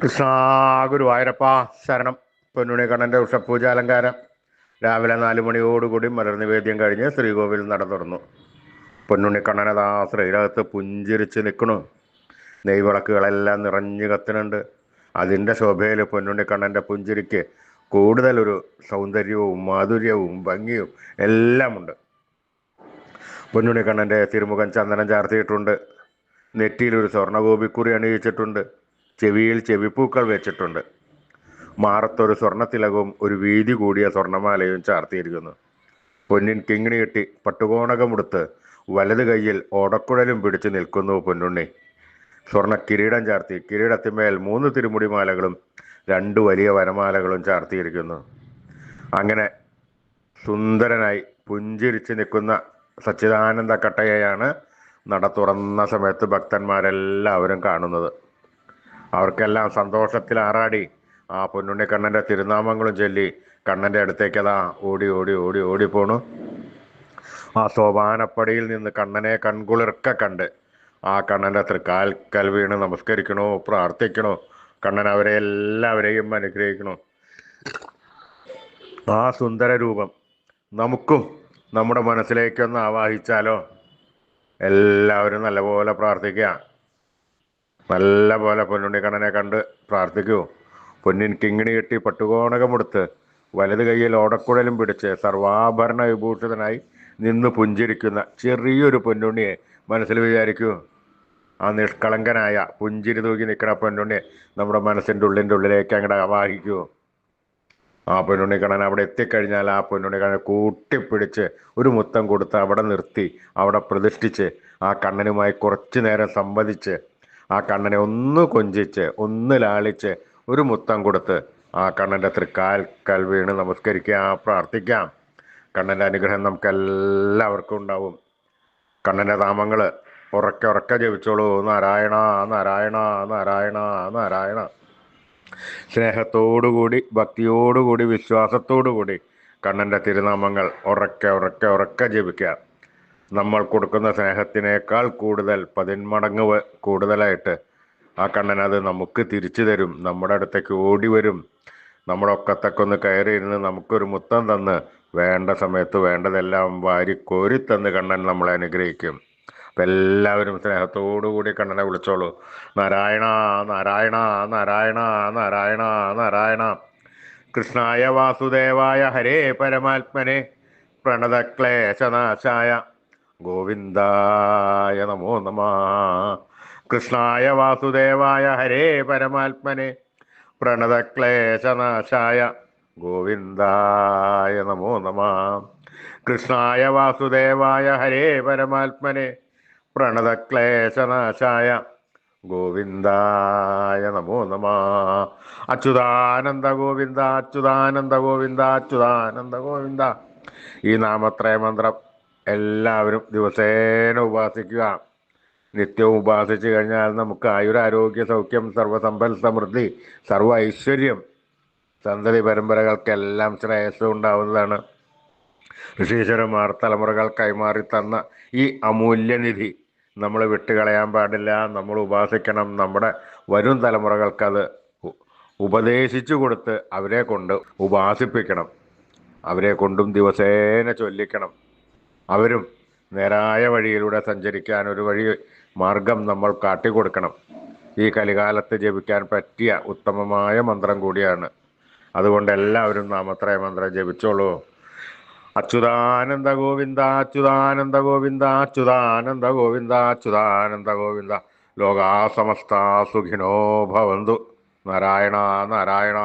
കൃഷ്ണ ഗുരുവായൂരപ്പ ശരണം. പൊന്നുണി കണ്ണൻ്റെ ഉഷപൂജ അലങ്കാരം രാവിലെ 4 മണിയോടുകൂടി മലർനിവേദ്യം കഴിഞ്ഞ് ശ്രീകോവിൽ നട തുറന്നു. പൊന്നുണ്ണിക്കണ്ണനതാ ശ്രീരകത്ത് പുഞ്ചിരിച്ച് നിൽക്കണു. നെയ്വിളക്കുകളെല്ലാം നിറഞ്ഞു കത്തുന്നുണ്ട്. അതിൻ്റെ ശോഭയിൽ പൊന്നുണ്ണിക്കണ്ണൻ്റെ പുഞ്ചിരിക്ക് കൂടുതലൊരു സൗന്ദര്യവും മാധുര്യവും ഭംഗിയും എല്ലാമുണ്ട്. പൊന്നുണ്ണിക്കണ്ണൻ്റെ തിരുമുഖം ചന്ദനം ചാർത്തിയിട്ടുണ്ട്. നെറ്റിയിലൊരു സ്വർണ്ണഗോപിക്കുറി അണിയിച്ചിട്ടുണ്ട്. ചെവിയിൽ ചെവിപ്പൂക്കൾ വെച്ചിട്ടുണ്ട്. മാറത്തൊരു സ്വർണ്ണത്തിലകവും ഒരു വീതി കൂടിയ സ്വർണ്ണമാലയും ചാർത്തിയിരിക്കുന്നു. പൊന്നിൻ കിങ്ങിണി കെട്ടി പട്ടുകോണകമുടുത്ത് വലത് കൈയിൽ ഓടക്കുഴലും പിടിച്ചു നിൽക്കുന്നു പൊന്നുണ്ണി. സ്വർണ്ണ കിരീടം ചാർത്തി കിരീടത്തിന്മേൽ 3 തിരുമുടിമാലകളും 2 വലിയ വരമാലകളും ചാർത്തിയിരിക്കുന്നു. അങ്ങനെ സുന്ദരനായി പുഞ്ചിരിച്ച് നിൽക്കുന്ന സച്ചിദാനന്ദ കട്ടയെയാണ് നട തുറന്ന സമയത്ത് ഭക്തന്മാരെല്ലാവരും കാണുന്നത്. അവർക്കെല്ലാം സന്തോഷത്തിൽ ആറാടി ആ പൊന്നുണ്ണിക്കണ്ണൻ്റെ തിരുനാമങ്ങളും ചൊല്ലി കണ്ണൻ്റെ അടുത്തേക്ക് അതാ ഓടി ഓടി ഓടി ഓടിപ്പോണു. ആ സോപാനപ്പടിയിൽ നിന്ന് കണ്ണനെ കൺകുളിർക്ക കണ്ട് ആ കണ്ണൻ്റെ തൃക്കാൽക്കൽ വീണ് നമസ്കരിക്കണോ, പ്രാർത്ഥിക്കണോ. കണ്ണൻ അവരെ എല്ലാവരെയും അനുഗ്രഹിക്കണോ. ആ സുന്ദര രൂപം നമുക്കും നമ്മുടെ മനസ്സിലേക്കൊന്ന് ആവാഹിച്ചാലോ. എല്ലാവരും നല്ലപോലെ പ്രാർത്ഥിക്കുക. നല്ല പോലെ പൊന്നുണ്ണിക്കണ്ണനെ കണ്ട് പ്രാർത്ഥിക്കൂ. പൊന്നിൻ കിങ്ങിണി കെട്ടി പട്ടുകോണകമെടുത്ത് വലത് കൈയിൽ ഓടക്കുഴലും പിടിച്ച് സർവാഭരണ വിഭൂഷിതനായി നിന്ന് പുഞ്ചിരിക്കുന്ന ചെറിയൊരു പൊന്നുണ്ണിയെ മനസ്സിൽ വിചാരിക്കൂ. ആ നിഷ്കളങ്കനായ പുഞ്ചിരി തൂക്കി നിൽക്കണ പൊന്നുണ്ണിയെ നമ്മുടെ മനസ്സിൻ്റെ ഉള്ളിലേക്ക് അങ്ങോട്ട് ആവാഹിക്കൂ. ആ പൊന്നുണ്ണിക്കണ്ണൻ അവിടെ എത്തിക്കഴിഞ്ഞാൽ ആ പൊന്നുണ്ണിക്കണ്ണനെ കൂട്ടിപ്പിടിച്ച് ഒരു മുത്തം കൊടുത്ത് അവിടെ നിർത്തി അവിടെ പ്രതിഷ്ഠിച്ച് ആ കണ്ണനുമായി കുറച്ചു നേരം സംവദിച്ച് ആ കണ്ണനെ ഒന്ന് കൊഞ്ചിച്ച് ഒന്ന് ലാളിച്ച് ഒരു മുത്തം കൊടുത്ത് ആ കണ്ണൻ്റെ തൃക്കാൽക്കൽ വീണ് നമസ്കരിക്കാം, പ്രാർത്ഥിക്കാം. കണ്ണൻ്റെ അനുഗ്രഹം നമുക്ക് എല്ലാവർക്കും ഉണ്ടാവും. കണ്ണൻ്റെ നാമങ്ങൾ ഉറക്കെ ഉറക്കെ ജപിച്ചോളൂ. നാരായണ നാരായണ നാരായണ നാരായണ. സ്നേഹത്തോടുകൂടി ഭക്തിയോടുകൂടി വിശ്വാസത്തോടുകൂടി കണ്ണൻ്റെ തിരുനാമങ്ങൾ ഉറക്കെ ഉറക്കെ ഉറക്കെ ജപിക്കുക. നമ്മൾ കൊടുക്കുന്ന സ്നേഹത്തിനേക്കാൾ കൂടുതൽ 10 മടങ്ങ് കൂടുതലായിട്ട് ആ കണ്ണൻ അത് നമുക്ക് തിരിച്ചു തരും. നമ്മുടെ അടുത്തേക്ക് ഓടി വരും. നമ്മുടെ ഒക്കത്തൊക്കെ കയറിയിരുന്ന് നമുക്കൊരു മുത്തം തന്ന് വേണ്ട സമയത്ത് വേണ്ടതെല്ലാം വാരി കോരിത്തന്ന് കണ്ണൻ നമ്മളെ അനുഗ്രഹിക്കും. അപ്പം എല്ലാവരും സ്നേഹത്തോടുകൂടി കണ്ണനെ വിളിച്ചോളൂ. നാരായണ നാരായണ നാരായണ നാരായണ നാരായണ. കൃഷ്ണായ വാസുദേവായ ഹരേ പരമാത്മനെ പ്രണതക്ലേശനാശായ ഗോവിന്ദായ നമോ നമഃ. കൃഷ്ണായ വാസുദേവായ ഹരേ പരമാത്മനെ പ്രണതക്ലേശനാശായ ഗോവിന്ദായ നമോ നമഃ. കൃഷ്ണായ വാസുദേവായ ഹരേ പരമാത്മനെ പ്രണതക്ലേശനാശായ ഗോവിന്ദായ നമോ നമഃ. അച്യുതാനന്ദ ഗോവിന്ദ അച്യുതാനന്ദ ഗോവിന്ദ അച്യുതാനന്ദ ഗോവിന്ദ. ഈ നാമത്രയ മന്ത്രം എല്ലാവരും ദിവസേന ഉപാസിക്കുക. നിത്യവും ഉപാസിച്ചു കഴിഞ്ഞാൽ നമുക്ക് ആയുരാരോഗ്യ സൗഖ്യം സർവസമ്പൽ സമൃദ്ധി സർവ ഐശ്വര്യം സന്തതി പരമ്പരകൾക്കെല്ലാം ശ്രേയസ് ഉണ്ടാവുന്നതാണ്. ഋഷീശ്വരന്മാർ തലമുറകൾ കൈമാറി തന്ന ഈ അമൂല്യനിധി നമ്മൾ വിട്ടുകളയാൻ പാടില്ല. നമ്മൾ ഉപാസിക്കണം. നമ്മുടെ വരും തലമുറകൾക്കത് ഉപദേശിച്ചു കൊടുത്ത് അവരെ കൊണ്ട് ഉപാസിപ്പിക്കണം. അവരെ കൊണ്ടും ദിവസേന ചൊല്ലിക്കണം. അവരും നേരായ വഴിയിലൂടെ സഞ്ചരിക്കാൻ ഒരു വഴി മാർഗം നമ്മൾ കാട്ടിക്കൊടുക്കണം. ഈ കലികാലത്ത് ജപിക്കാൻ പറ്റിയ ഉത്തമമായ മന്ത്രം കൂടിയാണ്. അതുകൊണ്ട് എല്ലാവരും നാമത്രയ മന്ത്രം ജപിച്ചോളൂ. അച്യുതാനന്ദ ഗോവിന്ദ അച്യുതാനന്ദ ഗോവിന്ദ അച്യുതാനന്ദ ഗോവിന്ദ അച്യുതാനന്ദ ഗോവിന്ദ. ലോകാ സമസ്ത സുഖിനോ ഭവന്തു. നാരായണ നാരായണ.